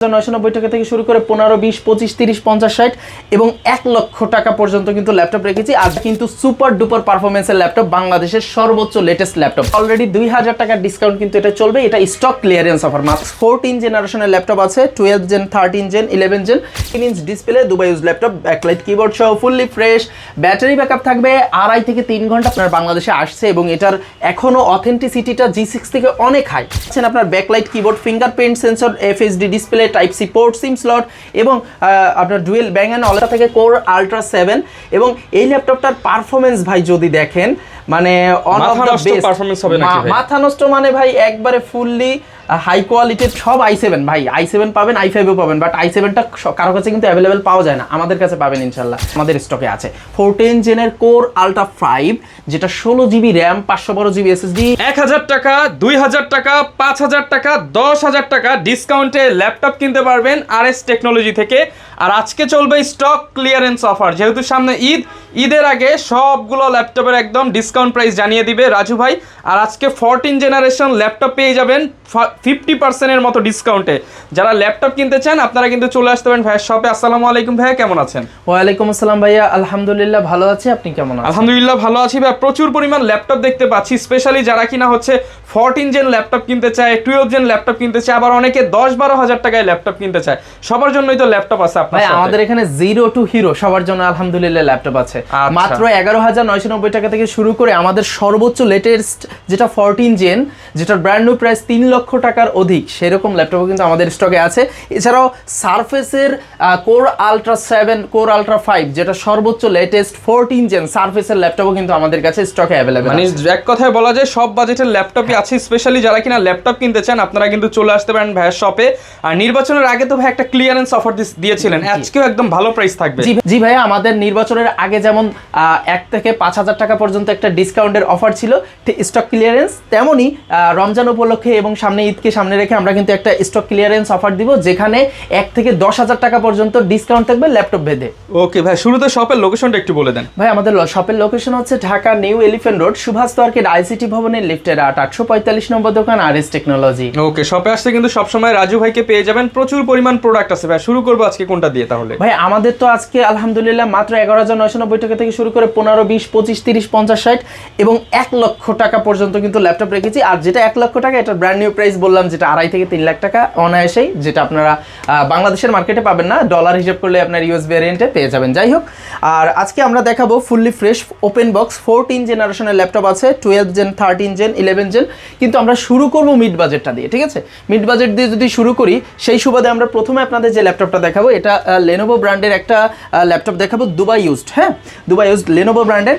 990 টাকা থেকে শুরু করে 15, 20, 25, 30, 50, 60 এবং 1 লক্ষ টাকা পর্যন্ত কিন্তু ল্যাপটপ রেখেছি। আজ কিন্তু সুপার ডুপার পারফরমেন্সের ল্যাপটপ, বাংলাদেশের সর্বোচ্চ লেটেস্ট ল্যাপটপ। অলরেডি 2000 টাকার ডিসকাউন্ট কিন্তু এটা চলবে। এটা স্টক ক্লিয়ারেন্স অফার। মাত্র 14 জেনারেশনের ল্যাপটপ আছে, 12 gen, 13 gen, 11 gen. 3 inch display, Dubai use laptop, backlight keyboard সহ ফুললি ফ্রেশ। ব্যাটারি ব্যাকআপ থাকবে 2.5 থেকে 3 ঘন্টা। আপনার বাংলাদেশে আসছে এবং এটার এখনো অথেন্টিসিটিটা G6 থেকে অনেক হাই। আপনার backlight keyboard, fingerprint sensor, FHD display, type C port, সিম স্লট এবং আপনার ডুয়েল ব্যাং অ্যান্ড অল থেকে কোর আলট্রা 7। এবং এই ল্যাপটপটার পারফরমেন্স ভাই যদি দেখেন, মানে one of the best performance হবে নাকি ভাই? মাথা নষ্ট মানে ভাই একবারে ফুললি হাই কোয়ালিটির সব i7 ভাই। i7 পাবেন, i5ও পাবেন, বাট i7টা কারো কাছে কিন্তু অ্যাভেলেবেল পাওয়া যায় না। আমাদের কাছে পাবেন ইনশাল্লাহ, আমাদের স্টকে আছে। 14 জেনের কোর আলট্রা 5, যেটা 16 জিবি র্যাম, 512 জিবি SSD। 1000 টাকা, 2000 টাকা, 5000 টাকা, 10000 টাকা ডিসকাউন্টে ল্যাপটপ কিনতে পারবেন RS টেকনোলজি থেকে। আর আজকে চলবে স্টক ক্লিয়ারেন্স অফার, যেহেতু সামনে ঈদের আগে সবগুলো ল্যাপটপের একদম ডিসকাউন্ট প্রাইস জানিয়ে দিবে রাজু ভাই। আর আজকে 14 জেনারেশন ল্যাপটপ পেয়ে যাবেন 50% মতো ডিসকাউন্টে। যারা ল্যাপটপ কিনতে চান আপনারা কিন্তু চলে আসতে পারেন ভাইয়ের শপে। আসসালামু আলাইকুম ভাইয়া, কেমন আছেন? ওয়ালাইকুম আসসালাম ভাইয়া, আলহামদুলিল্লাহ ভালো আছি। আপনি কেমন আছেন? আলহামদুলিল্লাহ ভালো আছি ভাই। প্রচুর পরিমাণ ল্যাপটপ দেখতে পাচ্ছি, স্পেশালি যারা কিনা হচ্ছে 14 জেন ল্যাপটপ কিনতে চায়, 12 জেন ল্যাপটপ কিনতে চায়, আবার অনেকে 10-12 হাজার টাকায় ল্যাপটপ কিনতে চায়। সবার জন্যই তো ল্যাপটপ আছে আপনার সাথে। আমাদের এখানে জিরো টু হিরো সবার জন্য আলহামদুলিল্লাহ ল্যাপটপ আছে। মাত্র 11,990 টাকা থেকে শুরু করে আমাদের সর্বোচ্চ লেটেস্ট যেটা 14 জেন, যেটার ব্র্যান্ড নিউ প্রাইস 3 লক্ষ টাকার অধিক, সেরকম ল্যাপটপও কিন্তু আমাদের স্টকে আছে। এছাড়াও সারফেসের কোর আলট্রা 7, কোর আলট্রা 5, যেটা সর্বোচ্চ লেটেস্ট 14 জেন সারফেসের ল্যাপটপও কিন্তু আমাদের কাছে স্টকে অ্যাভেলেবল। মানে এক কথায় বলা যায় সব বাজেটের ল্যাপটপই আছে। স্পেশালি যারা কিনা ল্যাপটপ কিনতে চান আপনারা কিন্তু চলে আসতে পারেন ভাইয়ের শপে। আর নির্বাচনের আগে তো ভাই একটা ক্লিয়ারেন্স অফার দিয়েছিলেন, আজকেও একদম ভালো প্রাইস থাকবে। জি ভাইয়া, আমাদের নির্বাচনের আগে যেমন 1 থেকে 5,000 টাকা পর্যন্ত একটা ডিসকাউন্টের অফার ছিল, স্টক ক্লিয়ারেন্স, তেমনই রমজান উপলক্ষে এবং সামনে ঈদকে সামনে রেখে আমরা কিন্তু একটা স্টক ক্লিয়ারেন্স অফার দিব, যেখানে 1 থেকে 10,000 টাকা পর্যন্ত ডিসকাউন্ট থাকবে ল্যাপটপ ভেদে। ওকে ভাই, শুরুতে শপের লোকেশনটা একটু বলে দেন। ভাই আমাদের শপের লোকেশন হচ্ছে Dhaka new elephant road, Subhash market, ICT ভবনের লিফটের 845 নম্বর দোকান, RS টেকনোলজি। ওকে, শপে আসতে কিন্তু সবসময় রাজু ভাইকে পেয়ে যাবেন। প্রচুর পরিমাণ প্রোডাক্ট আছে ভাই। শুরু করবো আজকে কোনটা দিয়ে তাহলে? ভাই আমাদের তো আজকে আলহামদুলিল্লাহ মাত্র 11,990 টাকা থেকে শুরু করে 15, 20, 25, 30, 50, 60 এবং 1 লক্ষ টাকা পর্যন্ত কিন্তু ল্যাপটপ রেখেছি। আর যেটা 1 লক্ষ টাকা, এটা ব্র্যান্ড নিউ প্রাইস বললাম, যেটা 2.5 থেকে 3 লাখ টাকা অনায়াসেই, যেটা আপনারা বাংলাদেশের মার্কেটে পাবেন না, ডলার হিসাব করলে আপনার US ভ্যারিয়েন্টে পেয়ে যাবেন। যাই হোক, আর আজকে আমরা দেখাবো ফুললি ফ্রেশ ওপেন বক্স 14 জেনারেশনের ল্যাপটপ আছে, 12 জেন, 13 জেন, 11 জেন। কিন্তু আমরা শুরু করবো মিড বাজেটটা দিয়ে, ঠিক আছে? মিড বাজেট দিয়ে যদি শুরু করি, সেই সুবাদে আমরা প্রথমে আপনাদের যে ল্যাপটপটা দেখাবো, এটা লেনোভো ব্র্যান্ডের একটা ল্যাপটপ দেখাবো, দুবাই ইউজড। হ্যাঁ, দুবাই ইউজড লেনোভো ব্র্যান্ডের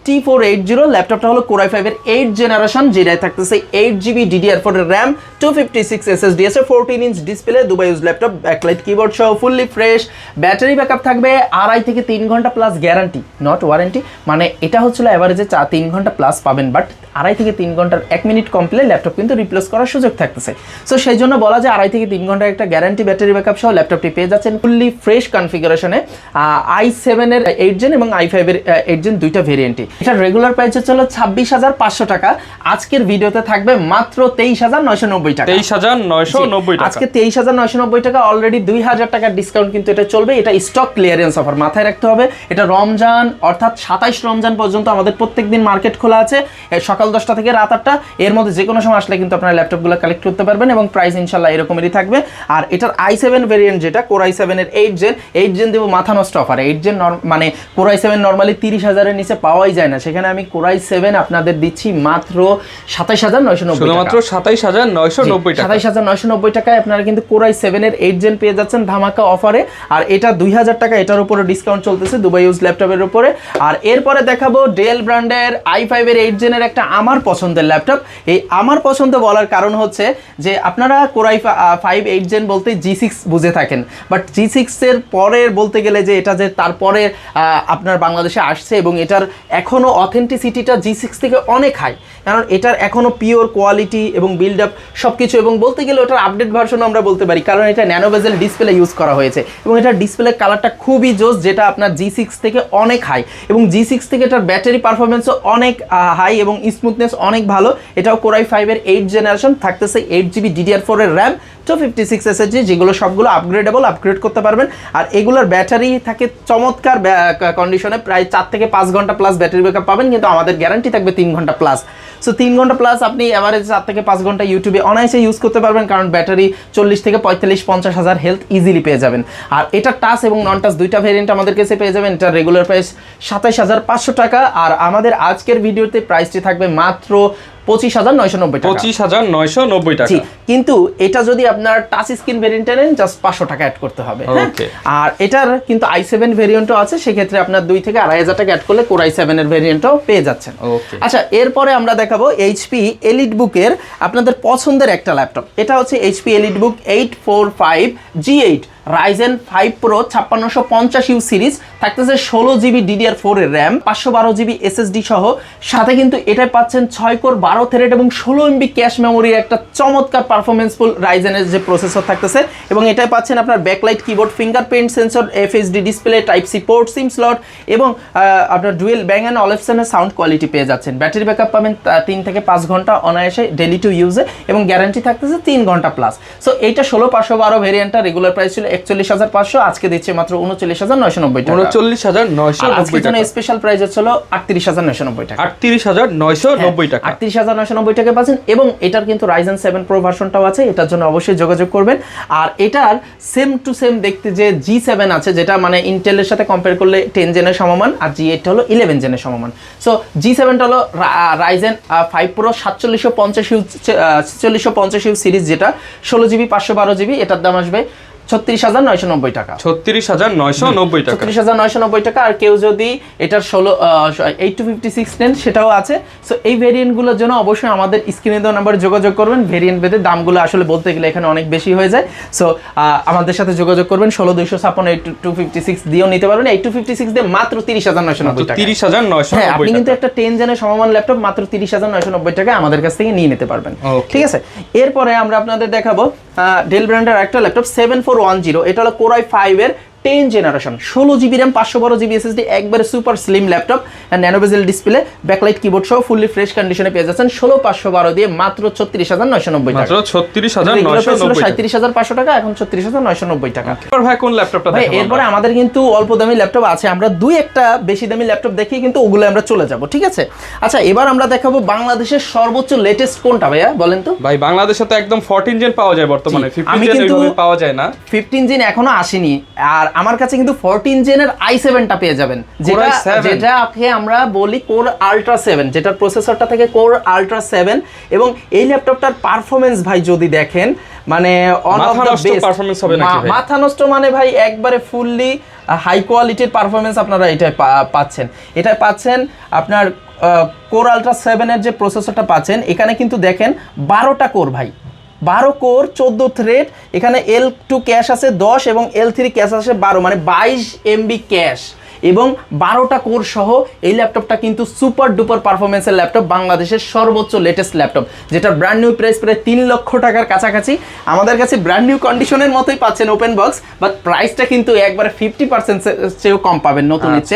T480 ল্যাপটপটা হলো Core i5 এর 8 জেনারেশন, যেটাই থাকতেছে 8GB DDR4 এর RAM, 256 SSD আছে, 14 inch display, Dubai use laptop, backlight keyboard সহ ফুললি ফ্রেশ। ব্যাটারি ব্যাকআপ থাকবে 2.5 থেকে 3 ঘন্টা প্লাস গ্যারান্টি, নট ওয়ারেন্টি। মানে এটা হচ্ছিল অ্যাভারেজে 3 ঘন্টা প্লাস পাবেন, বাট 2.5 থেকে 3 ঘন্টার 1 মিনিট কমপ্লে ল্যাপটপ কিন্তু রিপ্লেস করার সুযোগ থাকতেছে। সো সেই জন্য বলা যায় 2.5 থেকে 3 ঘন্টার একটা গ্যারান্টি, ব্যাটারি ব্যাকআপ সহ ল্যাপটপটি পেয়ে যাচ্ছেন ফুললি ফ্রেশ কনফিগারেশনে। i7 এর 8 জেন এবং i5 এর 8 জেন দুইটা ভেরিয়েন্টে। এটা রেগুলার প্রাইস হচ্ছে 26,500 টাকা। আজকের ভিডিওতে থাকবে মাত্র 23,990 টাকা। 23,990 টাকা। আজকে 23,990 টাকা। অলরেডি 2,000 টাকার ডিসকাউন্ট কিন্তু এটা চলবে। এটা স্টক ক্লিয়ারেন্স অফার, মাথায় রাখতে হবে। এটা রমজান অর্থাৎ 27 রমজান পর্যন্ত আমাদের প্রত্যেকদিন মার্কেট খোলা আছে, সকাল 10টা থেকে রাত 8টা। এর মধ্যে যে কোনো সময় আসলে কিন্তু আপনারা ল্যাপটপগুলো কালেক্ট করতে পারবেন এবং প্রাইস ইনশাল্লাহ এরকমেরই থাকবে। আর এটার i7 ভেরিয়েন্ট, যেটা Core i7 এর 8 জেন দেবো মাথা নষ্ট অফার। 8 জেন মানে Core i7 নর্মালি 30,000-এর নিচে পাওয়াই যায় না, সেখানে আমি Core i7 আপনাদের দিচ্ছি মাত্র 27,990 টাকা। শুধুমাত্র 27,990 টাকা। 27,990 টাকায় আপনারা কিন্তু Core i7 এর 8 জেন পেয়ে যাচ্ছেন ধামাকা অফারে। আর এটা 2,000 টাকা, এটার উপরে ডিসকাউন্ট চলতেছে দুবাই ইউজ ল্যাপটপের উপরে। আর এরপরে দেখাবো ডেল ব্র্যান্ডের i5 এর 8 জেনের একটা আমার পছন্দের ল্যাপটপ। এই আমার পছন্দ বলার কারণ হচ্ছে যে আপনারা Core i5 8 জেন বলতে G6 বুঝে থাকেন, বাট G6 এর পরের বলতে গেলে যে এটা যে তারপরে আপনার বাংলাদেশে আসছে এবং এটার এখন এখনও অথেন্টিসিটিটা G6 থেকে অনেক হাই, কারণ এটার এখনও পিওর কোয়ালিটি এবং বিল্ড আপ সব কিছু, এবং বলতে গেলে ওটার আপডেট ভার্সন আমরা বলতে পারি, কারণ এটা ন্যানো বেজেল ডিসপ্লে ইউজ করা হয়েছে এবং এটার ডিসপ্লে কালারটা খুবই জোস, যেটা আপনার G6 থেকে অনেক হাই, এবং G6 থেকে এটার ব্যাটারি পারফরমেন্সও অনেক হাই এবং স্মুথনেস অনেক ভালো। এটাও Core i5 এর 8th জেনারেশন, থাকতেছে 8GB DDR4 এর র্যাম, 256 SSD, যেগুলো সবগুলো আপগ্রেড করতে পারবেন। আর এগুলোর ব্যাটারি থাকে চমৎকার কন্ডিশনে, প্রায় 4 থেকে 5 ঘন্টা প্লাস ব্যাটারি ব্যাকআপ পাবেন, কিন্তু আমাদের গ্যারান্টি থাকবে 3 ঘন্টা প্লাস। সো 3 ঘন্টা প্লাস আপনি এভারেজ 4 থেকে 5 ঘন্টা ইউটিউবে অনায়াসে ইউজ করতে পারবেন, কারণ ব্যাটারি 40 থেকে 45-50 হাজার হেলথ ইজিলি পেয়ে যাবেন। আর এটা টাচ এবং নন টাচ দুইটা ভেরিয়েন্ট আমাদের কাছে পেয়ে যাবেন। এটা রেগুলার প্রাইস 27,500 টাকা, আর আমাদের আজকের ভিডিওতে প্রাইসটি থাকবে মাত্র 25,990 টাকা। 25,990 টাকা। কিন্তু এটা যদি আপনার টাচ স্ক্রিন ভেরিয়েন্টে নেন, জাস্ট 500 টাকা অ্যাড করতে হবে। আর এটার কিন্তু i7 ভেরিয়েন্টও আছে, সেক্ষেত্রে আপনার 2 থেকে 2,500 টাকা অ্যাড করলে Core i7 এর ভেরিয়েন্টও পেয়ে যাচ্ছেন। আচ্ছা, এরপরে আমরা দেখাবো HP EliteBook-এর আপনাদের পছন্দের একটা ল্যাপটপ। এটা হচ্ছে HP EliteBook 845 G8 Ryzen 5 Pro 5650U series, থাকতেছে 16GB DDR4 এর র্যাম, 512GB SSD সহ, সাথে কিন্তু এটাই পাচ্ছেন 6 কোর 12 থ্রেড এবং 16MB ক্যাশ মেমোরির একটা চমৎকার পারফরমেন্সফুল রাইজেনের যে প্রসেসর থাকতেছে, এবং এটাই পাচ্ছেন আপনার backlight keyboard, fingerprint sensor, FHD display, type C port, সিম স্লট, এবং আপনার ডুয়েল ব্যাং অ্যান্ড অলিপসনের সাউন্ড কোয়ালিটি পেয়ে যাচ্ছেন। ব্যাটারি ব্যাকআপ পাবেন 3 থেকে 5 ঘন্টা অনায়াসে ডেলি টু ইউজে, এবং গ্যারান্টি থাকতেছে 3 ঘন্টা প্লাস। সো এইটা 16512 ভেরিয়েন্টটা রেগুলার প্রাইস ছিল 41,500, আজকে দিচ্ছে মাত্র 39,990 টাকা। 39,990 টাকা। স্পেশাল প্রাইস ছিল 38,990 টাকা। 38,990 টাকা। 38,990 টাকা পাচ্ছেন, এবং এটার কিন্তু Ryzen 7 Pro ভার্সনটাও আছে, এটার জন্য অবশ্যই যোগাযোগ করবেন। আর এটার সেম টু সেম দেখতে যে G7 আছে, যেটা মানে ইন্টেলের সাথে কম্পেয়ার করলে 10 জেনের সমমান, আর G8 হলো 11 জেনের সমমান। সো G7টা হলো Ryzen 5 Pro 4750U সিরিজ, যেটা 16GB 512GB, এটার দাম আসবে 36,990 টাকা। 36,990 টাকা। 36,990 টাকা। আর কেউ যদি এটার 8256 নেন, সেটাও আছে। সো এই ভেরিয়েন্টগুলোর জন্য অবশ্যই আমাদের স্ক্রিনে দেওয়া নাম্বারে যোগাযোগ করবেন। ভেরিয়েন্ট ভেদে দামগুলো আসলে বলতে গেলে এখানে অনেক বেশি হয়ে যায়। সো আমাদের সাথে যোগাযোগ করবেন। 16256 8256 দিয়েও নিতে পারবেন। 8256 দিয়ে মাত্র 30,990 টাকা। 30,990 হ্যাঁ, আপনি কিন্তু একটা 10 জেনের সমমান ল্যাপটপ মাত্র 30,990 টাকা আমাদের কাছ থেকে নিয়ে নিতে পারবেন। ঠিক আছে, এরপরে আমরা আপনাদের দেখাবো ডেল ব্র্যান্ডের একটা ল্যাপটপ 7410। এটা হলো Core i5 এর 10 generation, 16GB RAM, 512GB SSD, একবারে সুপার স্লিম ল্যাপটপ, ন্যানো বেজেল ডিসপ্লে, ব্যাকলাইট কিবোর্ড সহ ফুললি ফ্রেশ কন্ডিশনে পেয়ে যাচ্ছেন 16512 দিয়ে মাত্র 36,990 টাকা। মাত্র 36,990 টাকা। 37,500 টাকা, এখন 36,990 টাকা। এরপর ভাই কোন ল্যাপটপটা দেখাবো? এরপরে আমাদের কিন্তু অল্প দামি ল্যাপটপ আছে, আমরা দুই একটা বেশি দামি ল্যাপটপ দেখিয়ে কিন্তু ওগুলো আমরা চলে যাব। ঠিক আছে, আচ্ছা এবার আমরা দেখাবো বাংলাদেশের সর্বোচ্চ লেটেস্ট কোনটা ভাইয়া বলেন তো? ভাই বাংলাদেশে তো একদম 14 জেন পাওয়া যায় বর্তমানে, 15 জেন এইভাবে পাওয়া যায় না। 15 জেন এখনো আসেনি, আর আমার কাছে কিন্তু 14 জেনের i7টা পেয়ে যাবেন, যেটাকে আমরা বলি Core Ultra 7, যেটার প্রসেসরটা থেকে Core Ultra 7, এবং এই ল্যাপটপটার পারফরম্যান্স ভাই যদি দেখেন, মানে one of the best performance হবে নাকি ভাই? মাথা নষ্ট মানে ভাই একবারে ফুললি হাই কোয়ালিটির পারফরম্যান্স আপনারা এটাই পাচ্ছেন। এটা পাচ্ছেন আপনার Core Ultra 7 এর যে প্রসেসরটা পাচ্ছেন, এখানে কিন্তু দেখেন 12টা কোর ভাই, 12 কোর 14 থ্রেড, এখানে L2 ক্যাশ আছে 10 এবং L3 ক্যাশ আছে 12, মানে 22MB ক্যাশ এবং 12টা কোর সহ এই ল্যাপটপটা কিন্তু সুপার ডুপার পারফরমেন্সের ল্যাপটপ, বাংলাদেশের সর্বোচ্চ লেটেস্ট ল্যাপটপ, যেটা ব্র্যান্ড নিউ প্রাইস প্রায় 3 লক্ষ টাকার কাছাকাছি। আমাদের কাছে ব্র্যান্ড নিউ কন্ডিশনের মতোই পাচ্ছেন ওপেন বক্স, বাট প্রাইসটা কিন্তু একবারে 50% চেয়েও কম পাবেন নতুন ইচ্ছে।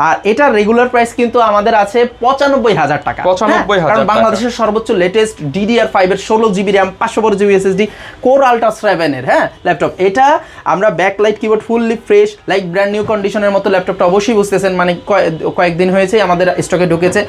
আর এটার রেগুলার প্রাইস কিন্তু আমাদের আছে 95,000 টাকা। 95,000 কারণ বাংলাদেশের সর্বোচ্চ লেটেস্ট DDR5 এর 16GB RAM, 512GB SSD, Core Ultra 7 এর ল্যাপটপ। এটা আমরা backlight keyboard fully fresh like brand new কন্ডিশনের মতো ল্যাপটপটা অবশ্যই বুঝতেছেন, মানে কয়েকদিন হয়েছে আমাদের স্টকে ঢুকেছে।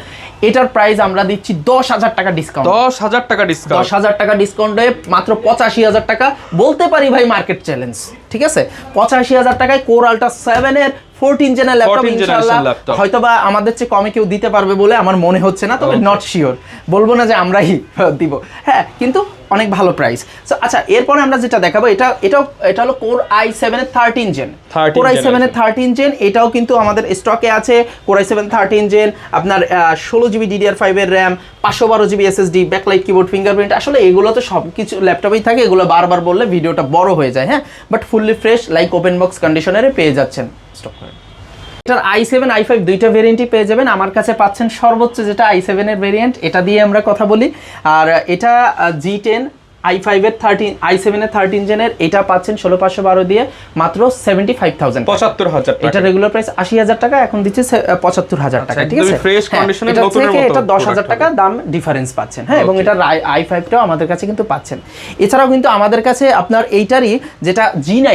এটার প্রাইস আমরা দিচ্ছি 10,000 টাকা ডিসকাউন্ট। 10,000 টাকা ডিসকাউন্ট। 10,000 টাকা ডিসকাউন্ট হয়ে মাত্র 85,000 টাকা, বলতে পারি ভাই মার্কেট চ্যালেঞ্জ। ঠিক আছে, 85,000 টাকায় Core Ultra 7 এর 14 জেনের ল্যাপটপ ইনশাআল্লাহ হয়তোবা আমাদের চেয়ে কমে কেউ দিতে পারবে বলে আমার মনে হচ্ছে না, তবে নট শিওর, বলবো না যে আমরাই দিব, হ্যাঁ, কিন্তু অনেক ভালো প্রাইস। সো আচ্ছা, এরপরে আমরা যেটা দেখাবো, এটা হলো Core i7 এর 13 জেন। Core i7 এর 13 জেন, এটাও কিন্তু আমাদের স্টকে আছে। Core i7 13 জেন, আপনার 16GB DDR5 এর RAM, 512GB SSD, backlight keyboard, fingerprint, আসলে এগুলো তো সব কিছু ল্যাপটপেই থাকে, এগুলো বারবার বললে ভিডিওটা বড় হয়ে যায়, হ্যাঁ, but fully fresh like open box কন্ডিশনারে পেয়ে যাচ্ছেন। স্টপ করেন। এটার i7 i5 দুইটা ভেরিয়েন্টই পেয়ে যাবেন। আমার কাছে পাচ্ছেন সর্বোচ্চ যেটা i7 এর ভেরিয়েন্ট, এটা দিয়ে আমরা কথা বলি। আর এটা G10 i5 এর 13 i7 এর 13 জেনের, এটা পাচ্ছেন 16512 দিয়ে মাত্র 75000 75000 টাকা। এটা রেগুলার প্রাইস 80000 টাকা, এখন দিচ্ছে 75000 টাকা। ঠিক আছে, ফ্রেশ কন্ডিশনে এটা নতুনের থেকে মতো এটা 10000 টাকা দাম ডিফারেন্স পাচ্ছেন। হ্যাঁ, এবং এটা i5 টাও আমাদের কাছে কিন্তু পাচ্ছেন। এছাড়াও কিন্তু আমাদের কাছে আপনার এইটারই যেটা G9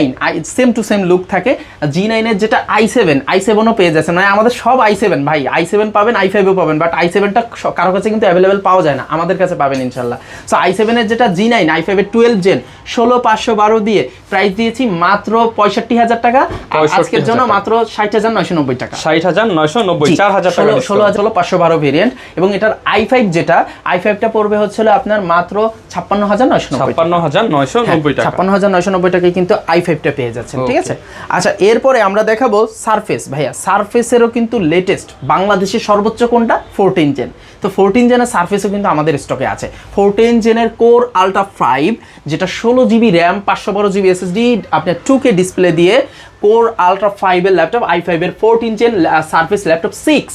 same to same look থাকে, G9 এর যেটা i7 ও পেয়ে যাচ্ছেন। মানে আমাদের সব i7 ভাই, i7 পাবেন, i5 ও পাবেন, বাট i7 টা কারো কাছে কিন্তু অ্যাভেলেবেল পাওয়া যায় না, আমাদের কাছে পাবেন ইনশাআল্লাহ। সো i7 এর যেটা G9 i5 এর 12 জেন 16512 দিয়ে প্রাইস দিয়েছি মাত্র 65000 টাকা, আজকের জন্য মাত্র 60990 টাকা। 60990, 4000 টাকা 16512 ভেরিয়েন্ট। এবং এটার i5 যেটা i5 টা পড়বে হচ্ছিল আপনার মাত্র 56990 56990 টাকা। 56990 টাকায় কিন্তু i5 টা পেয়ে যাচ্ছেন। ঠিক আছে, আচ্ছা এরপরে আমরা দেখাবো সারফেস। ভাইয়া সারফেসেরও কিন্তু লেটেস্ট বাংলাদেশের সর্বোচ্চ কোনটা, 14 জেন। তো 14 জেনের সারফেসও কিন্তু আমাদের স্টকে আছে। 14 জেনের কোর আলট্রা 5 যেটা 16GB র্যাম 512GB SSD আপনার 2K ডিসপ্লে দিয়ে কোর আলট্রা 5 এর ল্যাপটপ i5 এর 14 জেন সারফেস ল্যাপটপ 6,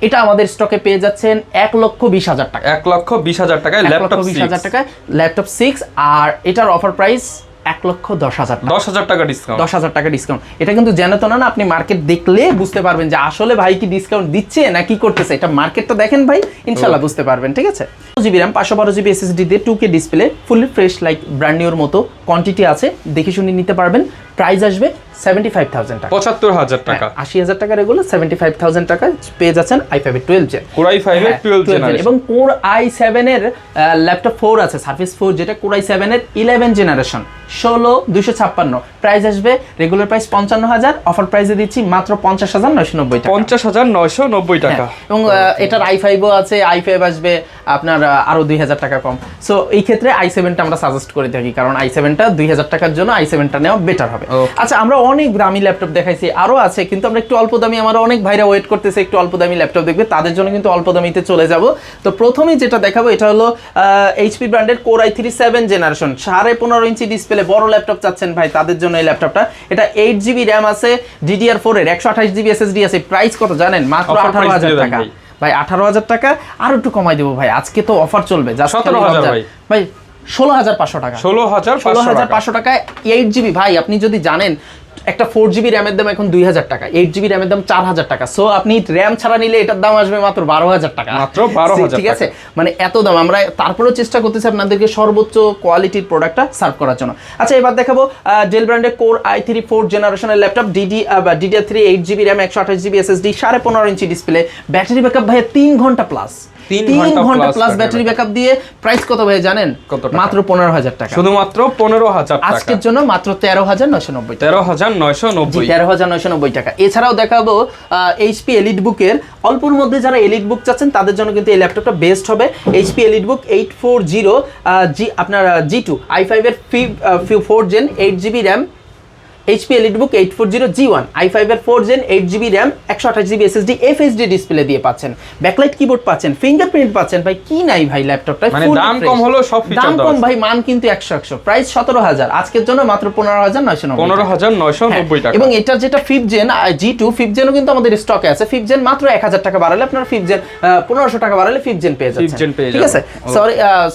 এটা আমাদের স্টকে পেয়ে যাচ্ছেন 1,20,000 টাকা। 1,20,000 টাকায় ল্যাপটপ 1,20,000 টাকায় ল্যাপটপ 6, আর এটার অফার প্রাইস 1,10,000 টাকা। 10,000 টাকা ডিসকাউন্ট। 10,000 টাকা ডিসকাউন্ট। এটা কিন্তু জানো তো না, আপনি মার্কেট দেখলে বুঝতে পারবেন যে আসলে ভাই কি ডিসকাউন্ট দিচ্ছে না কি করতেছে। এটা মার্কেটটা দেখেন ভাই, ইনশাআল্লাহ বুঝতে পারবেন। ঠিক আছে, 2GB RAM 512GB SSD দিয়ে 2K display fully fresh like brand নিউর মতো কোয়ান্টিটি আছে, দেখে শুনে নিতে পারবেন। প্রাইস আসবে 75,000 টাকা, 75,000 টাকা। 80,000 টাকা রেগুলার, 75,000 টাকা পেয়ে যাচ্ছেন i5 এর 12 জেন। কোর i5 এর 12 জেনারেশন এবং কোর i7 এর ল্যাপটপ 4 আছে, সারফেস 4 যেটা কোর i7 এর 11 জেনারেশন 16256। প্রাইস আসবে রেগুলার প্রাইস 55,000, অফার প্রাইসে দিচ্ছি মাত্র 50,990 টাকা। 50,990 টাকা। এবং এটার i5 ও আছে, i5 আসবে আপনার আরো 2000 টাকা কম। সো এই ক্ষেত্রে i7 টা আমরা সাজেস্ট করে থাকি, কারণ i7 টা 2000 টাকার জন্য i7 টা নেওয়া বেটার হবে। আচ্ছা, আমরা অনেক দামি ল্যাপটপ দেখাইছি, আরো আছে, কিন্তু আমরা একটু অল্প দামি, আমার অনেক ভাইরা ওয়েট করতেছে একটু অল্প দামি ল্যাপটপ দেখবে, তাদের জন্য কিন্তু অল্প দামিতে চলে যাব। তো প্রথমেই যেটা দেখাবো এটা হলো HP ব্র্যান্ডের core i3 7 generation 15.5 inch display বড় ল্যাপটপ চাচ্ছেন ভাই, তাদের জন্য এই ল্যাপটপটা। এটা 8GB র্যাম আছে, DDR4 এর 128GB SSD আছে। প্রাইস কত জানেন, মাত্র 18,000 টাকা। ভাই 18,000 টাকা আর একটু কমাই দেবো ভাই, আজকে তো অফার চলবে 17,000 ভাই, 16,500 টাকা। 16,500 টাকায় 8GB। ভাই আপনি যদি জানেন একটা 4GB র্যামের দাম এখন 2,000 টাকা, 8GB র্যামের দাম 4,000 টাকা। সো আপনি র্যাম ছাড়া নিলে এটার দাম আসবে মাত্র 12,000 টাকা, মাত্র 12,000। ঠিক আছে, মানে এত দাম। আমরা তারপরেও চেষ্টা করতেছি আপনাদেরকে সর্বোচ্চ কোয়ালিটির প্রোডাক্টটা সার্ভ করার জন্য। আচ্ছা, এবার দেখাবো ডেল ব্র্যান্ডের কোর i3 4 জেনারেশনের laptop DDR3 8GB RAM 128GB SSD 15.5 inch display, battery backup ভাই 3 ঘন্টা প্লাস, 3 ঘন্টা প্লাস ব্যাটারি ব্যাকআপ দিয়ে। প্রাইস কত ভাই জানেন, মাত্র 15,000 টাকা, শুধুমাত্র 15,000 টাকা। আজকের জন্য মাত্র 13,990 টাকা। 13,990, 13,990 টাকা। এছাড়াও দেখাবো HP EliteBook এর অল্পর মধ্যে যারা EliteBook চাচ্ছেন তাদের জন্য কিন্তু এই ল্যাপটপটা বেস্ট হবে। HP EliteBook 840 আপনার G2 i5 এর 4 gen 8GB RAM, HP EliteBook 840 G1 i5 এর 4 gen 8GB RAM 128GB SSD FHD display দিয়ে পাচ্ছেন, ব্যাকলাইট কিবোর্ড পাচ্ছেন, ফিঙ্গারপ্রিন্ট পাচ্ছেন। ভাই কি নাই ভাই ল্যাপটপটা, মানে দাম কম হলো সব ফিচার দাম কম ভাই, মান কিন্তু 100 প্রাইস 17,000, আজকের জন্য মাত্র 15,990 15,990 টাকা। এবং এটার যেটা 5th জেন G2 5th জেনও কিন্তু আমাদের স্টকে আছে। 5th জেন মাত্র 1,000 টাকা বাড়ালে আপনার 5th জেন 1500 টাকা বাড়ালে 5th জেন পেয়ে যাচ্ছেন। ঠিক আছে,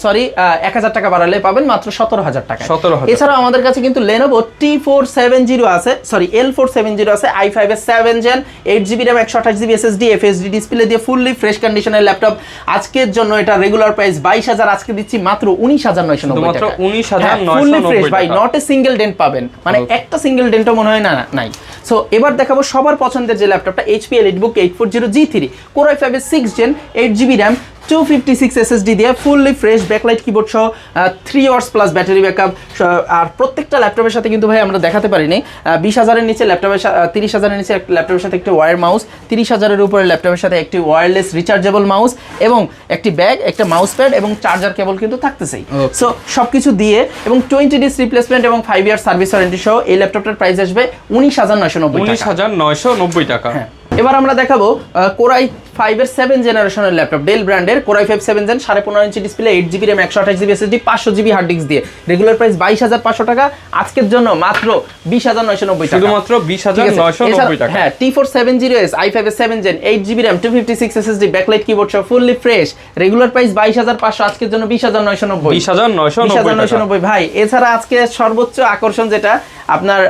সরি 1,000 টাকা বাড়ালে পাবেন মাত্র 17,000 টাকা। 17,000। এছাড়াও আমাদের কাছে কিন্তু Lenovo T470 আছে, সরি L470 আছে, i5 এর 7 gen 8GB RAM 128GB SSD FHD display দিয়ে ফুললি ফ্রেশ কন্ডিশনের ল্যাপটপ। আজকের জন্য এটা রেগুলার প্রাইস 22,000, আজকে দিচ্ছি মাত্র 19,990 টাকা। 19,990 ফুললি ফ্রেশ ভাই, নট এ সিঙ্গেল ডেন্ট পাবেন, মানে একটা সিঙ্গেল ডেন্টও মনে হয় না নাই। সো এবার দেখাবো সবার পছন্দের যে ল্যাপটপটা HP EliteBook 840 G3 Core i5 এর 6 জেন 8GB RAM 256 SSD দিয়ে ফুললি ফ্রেশ ব্যাকলাইট কিবোর্ড সহ 3 আওয়ার্স প্লাস ব্যাটারি ব্যাকআপ। আর প্রত্যেকটা ল্যাপটপের সাথে কিন্তু ভাই আমরা দেখাতে পারিনি 20,000-এর নিচে ল্যাপটপের 30,000-এর নিচে ল্যাপটপের সাথে একটি ওয়্যার মাউস, 30,000-এর উপরে ল্যাপটপের সাথে একটি ওয়্যারলেস রিচার্জেবল মাউস এবং একটি ব্যাগ, একটা মাউস প্যাড এবং চার্জার কেবল কিন্তু থাকতেছেই। সো সবকিছু দিয়ে এবং 20 ডেজ রিপ্লেসমেন্ট এবং 5 ইয়ার সার্ভিস ওয়ারেন্টি সহ এই ল্যাপটপটার প্রাইস আসবে 19,990 টাকা। 19,990 টাকা। হ্যাঁ, এবার আমরা দেখাবো Core i5 5 এর 7 জেনারেশনের ল্যাপটপ ডেল ব্র্যান্ডের Core i5 7 gen 15.5 inch display 8GB RAM 128GB SSD 500GB hard disk দিয়ে রেগুলার প্রাইস 22,500 টাকা, আজকের জন্য মাত্র 20,990 টাকা, শুধুমাত্র 20,990 টাকা। হ্যাঁ T4 70S i5 এর 7 gen 8GB RAM 256 SSD backlight keyboard সহ ফুললি ফ্রেশ, রেগুলার প্রাইস 22,500, আজকের জন্য 20,990 20,990 ভাই। এছাড়া আজকে সর্বোচ্চ আকর্ষণ যেটা আপনার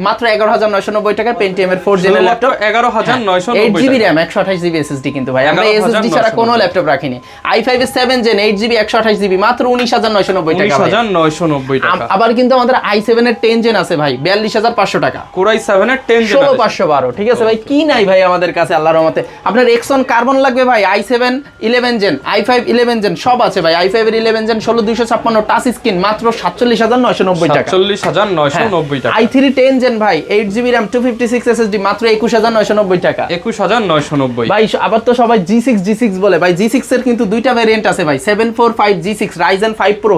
মাত্র 11,990 টাকা পেন্টিয়াম এর 4 জেনের laptop 11,990 8GB RAM 128GB SSD কিন্তু ভাই আমরা SSD ছাড়া কোনো ল্যাপটপ রাখিনি। i5 এর 7 জেন 8GB 128GB মাত্র 19,990 টাকা 19,990 টাকা। আবার কিন্তু আমাদের i7 এর 10 জেন আছে ভাই 42,500 টাকা, Core i7 এর 10 জেন 16,512 ঠিক আছে ভাই, কি নাই ভাই আমাদের কাছে আল্লাহর রহমতে। আপনার Exxon কার্বন লাগবে ভাই i7 11 জেন i5 11 জেন সব আছে ভাই, i5 এর 11 জেন 16,256 টাচ স্ক্রিন মাত্র 47,990 টাকা 47,990 টাকা। i3 10 জেন ভাই 8GB RAM 256 SSD মাত্র 21,990 টাকা 21,990 ভাই। আবার তো সবাই G6 বলে ভাই, G6 এর কিন্তু দুইটা ভ্যারিয়েন্ট আছে ভাই 745 G6 Ryzen 5 Pro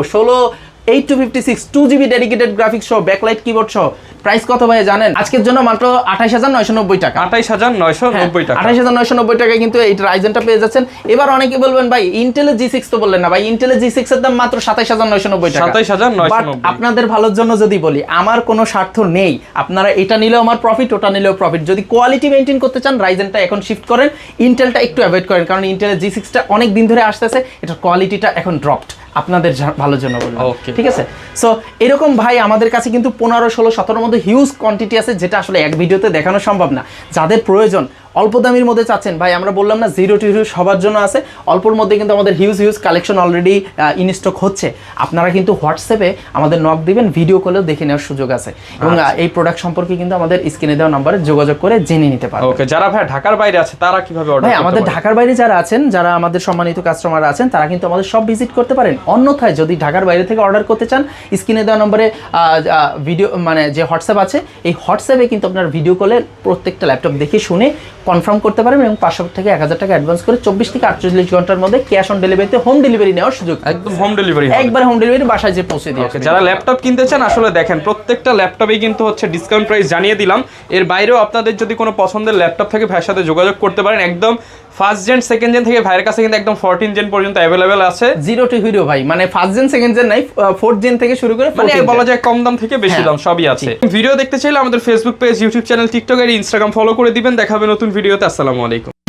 8-256 2GB dedicated graphics সহ ব্যাকলাইট কিবোর্ড সহ। প্রাইস কত ভাই জানেন? আজকের জন্য মাত্র 28,990 টাকা 28,990 টাকা 28,990 টাকায় কিন্তু এই রাইজেনটা পেয়ে যাচ্ছেন। এবার অনেকে বলবেন ভাই ইন্টেলের G6 তো বললেন না ভাই, ইন্টেলের G6 এর দাম মাত্র 27,990 টাকা 27,990। আপনাদের ভালোর জন্য যদি বলি আমার কোনো স্বার্থ নেই, আপনারা এটা নিলেও আমার প্রফিট ওটা নিলেও প্রফিট। যদি কোয়ালিটি মেইনটেইন করতে চান রাইজেনটা এখন শিফট করেন, ইন্টেলটা একটু অ্যাভয়েড করেন, কারণ ইন্টেলের G6টা অনেক দিন ধরে আসতেছে, এটার কোয়ালিটিটা এখন ড্রপড। আপনাদের ভালোর জন্য বললাম, ঠিক আছে? সো এরকম ভাই আমাদের কাছে কিন্তু 15, 16, 17 মধ্যে হিউজ কোয়ান্টিটি আছে, যেটা আসলে এক ভিডিওতে দেখানো সম্ভব না। যাদের প্রয়োজন অল্প দামের মধ্যে চাচ্ছেন ভাই, আমরা বললাম না 0 to hero সবার জন্য আছে, অল্পর মধ্যে কিন্তু আমাদের huge collection already in stock হচ্ছে। আপনারা কিন্তু হোয়াটসঅ্যাপে আমাদের নক দিবেন, ভিডিও কলেও দেখে নেওয়ার সুযোগ আছে, এবং এই প্রোডাক্ট সম্পর্কে কিন্তু আমাদের স্ক্রিনে দেওয়া নম্বরে যোগাযোগ করে জেনে নিতে পারবেন। ওকে, যারা ভাই ঢাকার বাইরে আছে তারা কিভাবে অর্ডার করতে পারে? আমাদের ঢাকার বাইরে যারা আছেন, যারা আমাদের সম্মানিত কাস্টমার আছেন, তারা কিন্তু আমাদের সব ভিজিট করতে পারেন। অন্যথায় যদি ঢাকার বাইরে থেকে অর্ডার করতে চান, স্ক্রিনে দেওয়া নম্বরে ভিডিও মানে যে হোয়াটসঅ্যাপ আছে, এই হোয়াটসঅ্যাপে কিন্তু আপনার ভিডিও কলে প্রত্যেকটা ল্যাপটপ দেখে শুনে কনফার্ম করতে পারেন, এবং 500 থেকে 1,000 টাকা অ্যাডভান্স করে 24 থেকে 48 ঘন্টার মধ্যে ক্যাশ অন ডেলিভারিতে হোম ডেলিভারি নেওয়ার সুযোগ। একদম হোম ডেলিভারি, একবার হোম ডেলিভারি বাসায় যে পৌঁছে দিয়ে। যারা ল্যাপটপ কিনতে চান আসলে দেখেন প্রত্যেকটা ল্যাপটপেই কিন্তু হচ্ছে ডিসকাউন্ট প্রাইস জানিয়ে দিলাম। এর বাইরেও আপনাদের যদি কোনো পছন্দের ল্যাপটপ থাকে ভাইয়ের সাথে যোগাযোগ করতে পারেন। একদম ফার্স্ট জেন সেকেন্ড জেন থেকে ভাইয়ের কাছে কিন্তু একদম 14 জেন পর্যন্ত অ্যাভেলেবেল আছে। 0 to hero ভাই, মানে ফার্স্ট জেন সেকেন্ড জেন নাই, 4th জেন থেকে শুরু করে মানে বলা যায় কম দাম থেকে বেশি দাম সবই আছে। ভিডিও দেখতে চাইলে আমাদের Facebook page, YouTube channel, TikTok আর ইনস্টাগ্রাম ফলো করে দিবেন। দেখা হবে নতুন ভিডিওতে। আসসালামু আলাইকুম।